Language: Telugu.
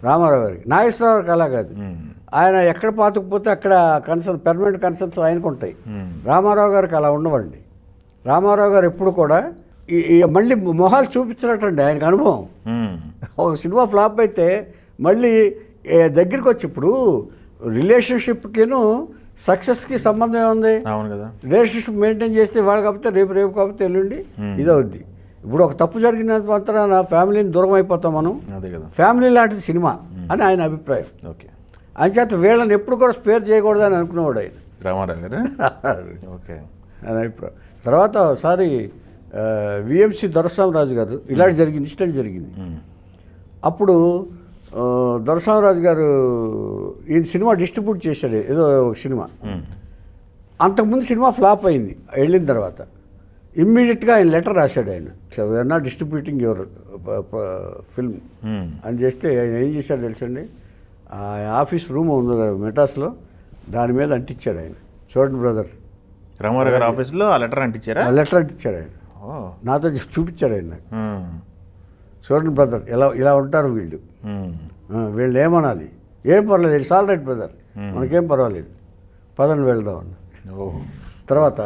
రామారావు గారికి. నాగేశ్వరరావు గారికి అలా కాదు. ఆయన ఎక్కడ పాతుకుపోతే అక్కడ కన్సర్న్ పెర్మనెంట్ కన్సర్న్స్ ఆయనకు ఉంటాయి. రామారావు గారికి అలా ఉండవండి. రామారావు గారు ఎప్పుడు కూడా మళ్ళీ మొహాలు చూపించినట్టండి ఆయనకు అనుభవం. ఒక సినిమా ఫ్లాప్ అయితే మళ్ళీ దగ్గరికి వచ్చి, ఇప్పుడు రిలేషన్షిప్కిను సక్సెస్కి సంబంధం ఏముంది? రిలేషన్షిప్ మెయింటైన్ చేస్తే వాళ్ళు కాకపోతే రేపు కాకపోతే ఎల్లుండి ఇదవుద్ది. ఇప్పుడు ఒక తప్పు జరిగినంత మాత్రాన ఫ్యామిలీని దూరం అయిపోతాం మనం. ఫ్యామిలీ లాంటిది సినిమా అని ఆయన అభిప్రాయం. అంచేత వీళ్ళని ఎప్పుడు కూడా స్పేర్ చేయకూడదని అనుకునేవాడు ఆయన, రామారావు గారు. ఆయన అభిప్రాయం. తర్వాత ఒకసారి విఎంసి దొరస్వామిరాజు గారు ఇలాంటి ఇన్సిడెంట్ జరిగింది. అప్పుడు దొరస్వామిరాజు గారు ఈయన సినిమా డిస్ట్రిబ్యూట్ చేశాడు, ఏదో ఒక సినిమా. అంతకుముందు సినిమా ఫ్లాప్ అయింది. వెళ్ళిన తర్వాత ఇమ్మీడియట్గా ఆయన లెటర్ రాశాడు. ఆయన we are not distributing your film అని చేస్తే ఆయన ఏం చేశాడు తెలుసండి, ఆ ఆఫీస్ రూమ్ ఉంది మెటాస్లో, దాని మీద అంటించాడు ఆయన. చూడండి బ్రదర్, రామారావు గారి ఆఫీస్లో ఆ లెటర్ అంటించారా? ఆ లెటర్ అంటించాడు ఆయన, నాతో చూపించాడు ఆయన నాకు. చూడండి బ్రదర్, ఇలా ఉంటారు వీళ్ళు, వీళ్ళు ఏమనాలి, ఏం పర్వాలేదు, ఇట్స్ ఆల్ రైట్ బ్రదర్, మనకేం పర్వాలేదు, పదని వెళ్దాం అన్న. తర్వాత